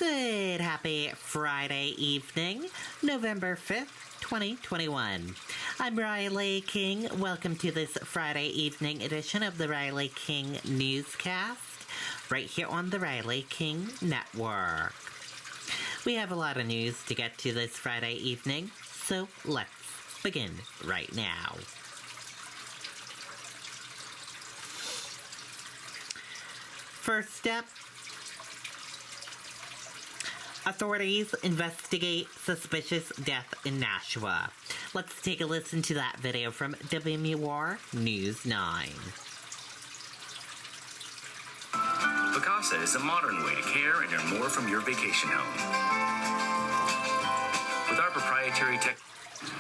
Good, happy Friday evening, November 5th, 2021. I'm Riley King. Welcome to this Friday evening edition of the Riley King Newscast, right here on the Riley King Network. We have a lot of news to get to this Friday evening, so let's begin right now. First up, authorities investigate suspicious death in Nashua. Let's take a listen to that video from WMUR News 9. Vacasa is a modern way to care and earn more from your vacation home. With our proprietary tech.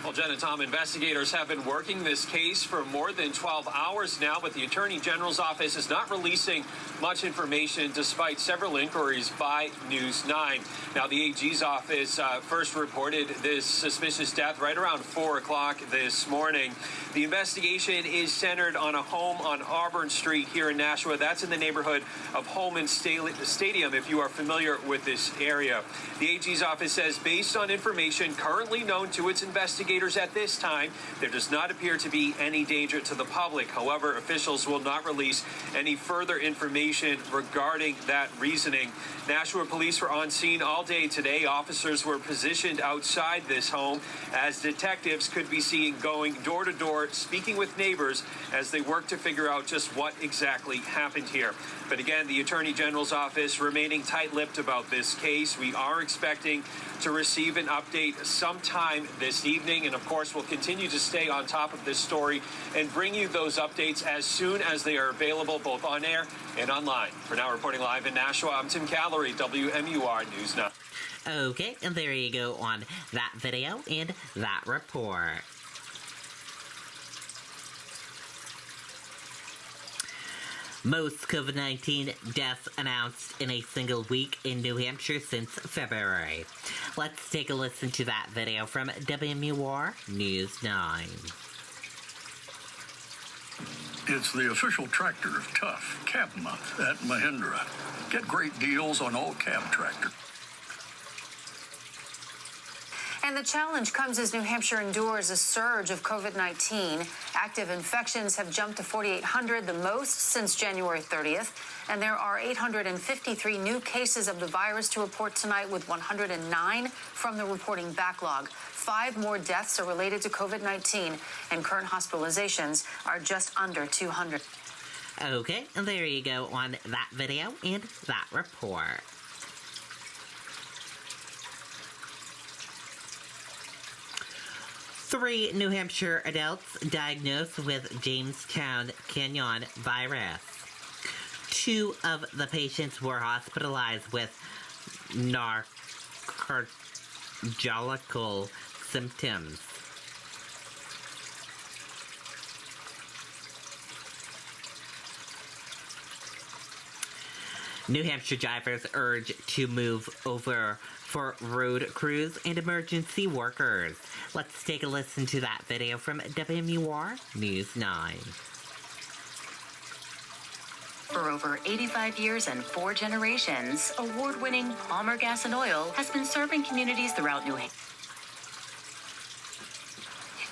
Well, Jen and Tom, investigators have been working this case for more than 12 hours now, but the Attorney General's office is not releasing much information despite several inquiries by News 9. Now, the AG's office first reported this suspicious death right around 4 o'clock this morning. The investigation is centered on a home on Auburn Street here in Nashua. That's in the neighborhood of Holman Stadium, if you are familiar with this area. The AG's office says, based on information currently known to its investigators at this time, there does not appear to be any danger to the public. However, officials will not release any further information regarding that reasoning. Nashua police were on scene all day today. Officers were positioned outside this home as detectives could be seen going door to door, speaking with neighbors as they work to figure out just what exactly happened here. But again, the Attorney General's office remaining tight-lipped about this case. We are expecting to receive an update sometime this evening, and of course we'll continue to stay on top of this story and bring you those updates as soon as they are available, both on air and online. For now, reporting live in Nashua, I'm Tim Callery, WMUR News 9. Okay, and there you go on that video and that report. Most COVID-19 deaths announced in a single week in New Hampshire since February. Let's take a listen to that video from WMUR News 9. It's the official tractor of Tough Cab Month at Mahindra. Get great deals on all cab tractors. And the challenge comes as New Hampshire endures a surge of COVID-19. Active infections have jumped to 4,800, the most since January 30th. And there are 853 new cases of the virus to report tonight, with 109 from the reporting backlog. 5 more deaths are related to COVID-19, and current hospitalizations are just under 200. Okay, and there you go on that video and that report. Three New Hampshire adults diagnosed with Jamestown Canyon virus. 2 of the patients were hospitalized with narcological symptoms. New Hampshire drivers urged to move over for road crews and emergency workers. Let's take a listen to that video from WMUR News 9. For over 85 years and 4 generations, award-winning Palmer Gas and Oil has been serving communities throughout New Hampshire.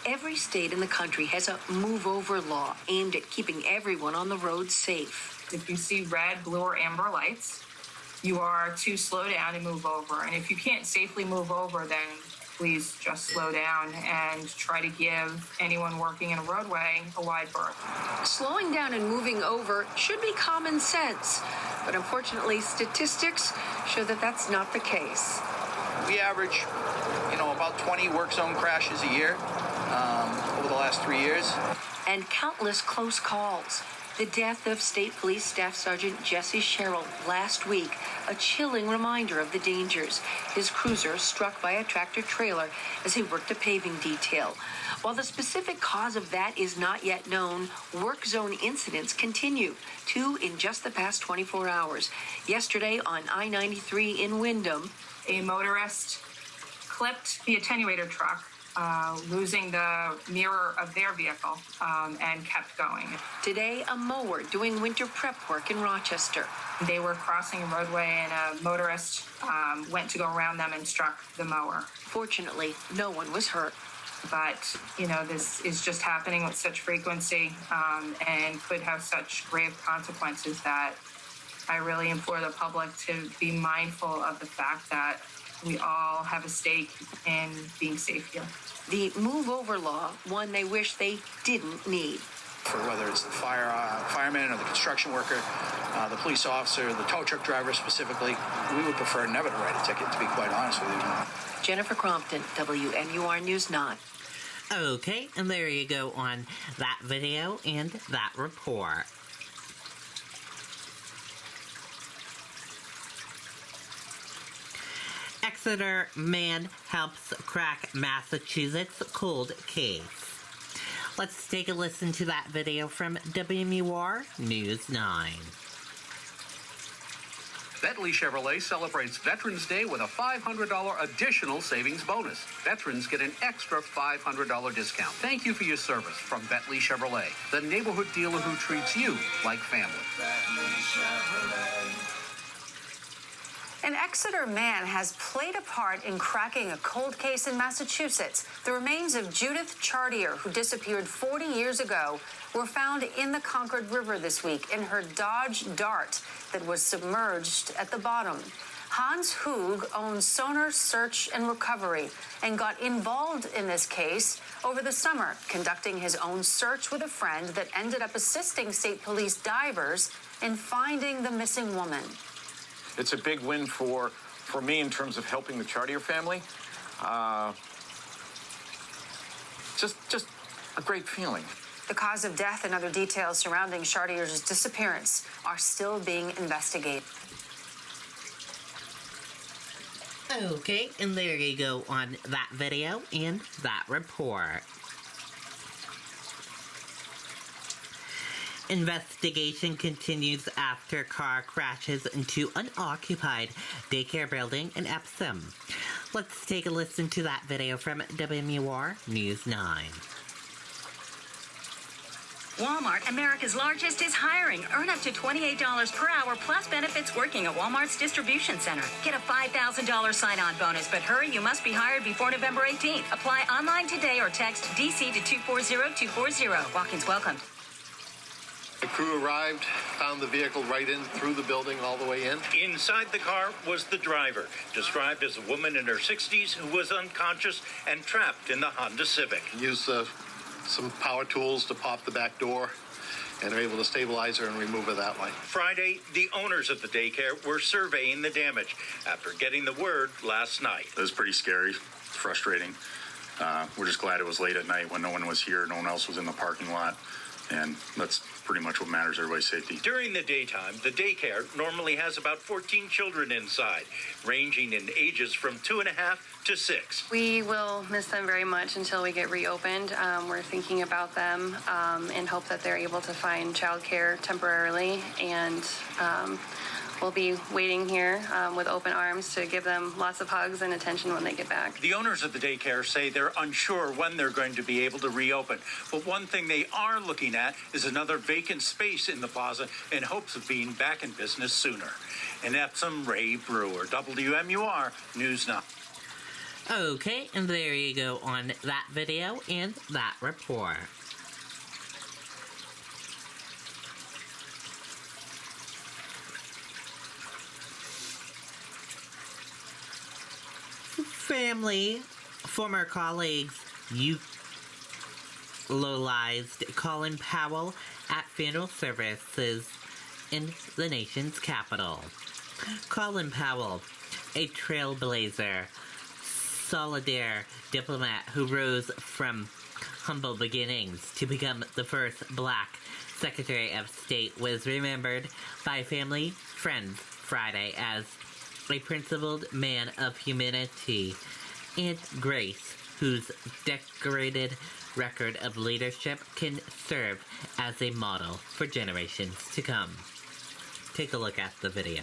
Every state in the country has a move-over law aimed at keeping everyone on the road safe. If you see red, blue, or amber lights, you are to slow down and move over. And if you can't safely move over, then please just slow down and try to give anyone working in a roadway a wide berth. Slowing down and moving over should be common sense, but unfortunately, statistics show that that's not the case. We average, about 20 work zone crashes a year over the last 3 years. And countless close calls. The death of State Police Staff Sergeant Jesse Sherrill last week, a chilling reminder of the dangers. His cruiser struck by a tractor trailer as he worked a paving detail. While the specific cause of that is not yet known, work zone incidents continue, 2 in just the past 24 hours. Yesterday on I-93 in Windham, A motorist clipped the attenuator truck, losing the mirror of their vehicle, and kept going. Today, a mower doing winter prep work in Rochester. They were crossing a roadway and a motorist went to go around them and struck the mower. Fortunately, no one was hurt. But, this is just happening with such frequency and could have such grave consequences that I really implore the public to be mindful of the fact that we all have a stake in being safe here. The move over law, one they wish they didn't need. For whether it's the fireman or the construction worker, the police officer, the tow truck driver specifically, we would prefer never to write a ticket, to be quite honest with you. Jennifer Crompton, WNUR News 9. Okay, and there you go on that video and that report. Exeter man helps crack Massachusetts cold case. Let's take a listen to that video from WMUR News 9. Bentley Chevrolet celebrates Veterans Day with a $500 additional savings bonus. Veterans get an extra $500 discount. Thank you for your service from Bentley Chevrolet, the neighborhood dealer who treats you like family. An Exeter man has played a part in cracking a cold case in Massachusetts. The remains of Judith Chartier, who disappeared 40 years ago, were found in the Concord River this week in her Dodge Dart that was submerged at the bottom. Hans Hoog owns Sonar Search and Recovery and got involved in this case over the summer, conducting his own search with a friend that ended up assisting state police divers in finding the missing woman. It's a big win for me in terms of helping the Chartier family. Just a great feeling. The cause of death and other details surrounding Chartier's disappearance are still being investigated. Okay, and there you go on that video and that report. Investigation continues after car crashes into unoccupied daycare building in Epsom. Let's take a listen to that video from WMUR News 9. Walmart, America's largest, is hiring. Earn up to $28 per hour plus benefits working at Walmart's distribution center. Get a $5,000 sign-on bonus, but hurry, you must be hired before November 18th. Apply online today or text DC to 240240. Walk-ins welcome. The crew arrived, found the vehicle right in through the building all the way in. Inside the car was the driver, described as a woman in her 60s who was unconscious and trapped in the Honda Civic. Used some power tools to pop the back door, and they're able to stabilize her and remove her that way. Friday, the owners of the daycare were surveying the damage after getting the word last night. It was pretty scary, frustrating. We're just glad it was late at night when no one was here, no one else was in the parking lot, and that's pretty much what matters, everybody's safety. During the daytime, the daycare normally has about 14 children inside, ranging in ages from 2.5 to 6. We will miss them very much until we get reopened. We're thinking about them in hope that they're able to find childcare temporarily, and we'll be waiting here with open arms to give them lots of hugs and attention when they get back. The owners of the daycare say they're unsure when they're going to be able to reopen. But one thing they are looking at is another vacant space in the plaza in hopes of being back in business sooner. In Epsom, Ray Brewer, WMUR News 9. Okay, and there you go on that video and that report. Family, former colleagues eulogized Colin Powell at funeral services in the nation's capital. Colin Powell, a trailblazer, solidaire diplomat who rose from humble beginnings to become the first Black Secretary of State, was remembered by family friends Friday as a principled man of humanity and grace whose decorated record of leadership can serve as a model for generations to come. Take a look at the video.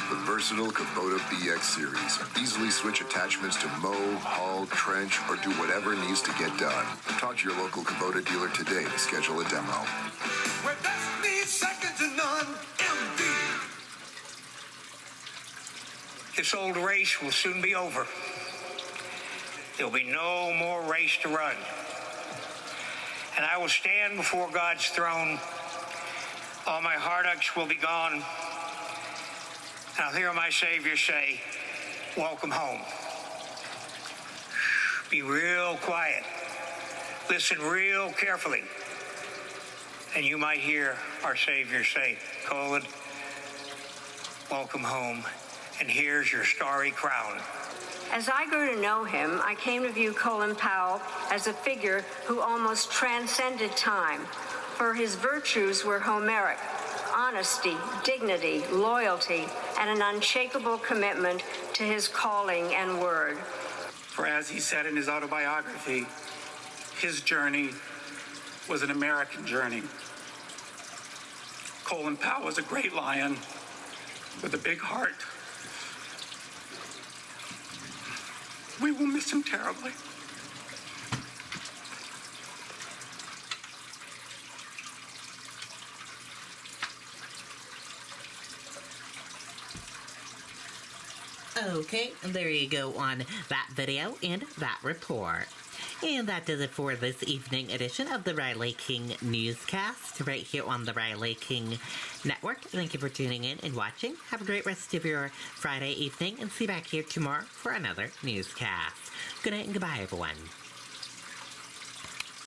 The versatile Kubota BX series. Easily switch attachments to mow, haul, trench, or do whatever needs to get done. Talk to your local Kubota dealer today to schedule a demo. Where dust meets This old race will soon be over. There'll be no more race to run. And I will stand before God's throne. All my heartaches will be gone. And I'll hear my Savior say, "Welcome home." Be real quiet. Listen real carefully. And you might hear our Savior say, "Colin, welcome home. And here's your starry crown." As I grew to know him, I came to view Colin Powell as a figure who almost transcended time, for his virtues were Homeric: honesty, dignity, loyalty, and an unshakable commitment to his calling and word. For as he said in his autobiography, his journey was an American journey. Colin Powell was a great lion with a big heart. We will miss him terribly. Okay, there you go on that video and that report. And that does it for this evening edition of the Riley King Newscast right here on the Riley King Network. Thank you for tuning in and watching. Have a great rest of your Friday evening and see you back here tomorrow for another newscast. Good night and goodbye, everyone.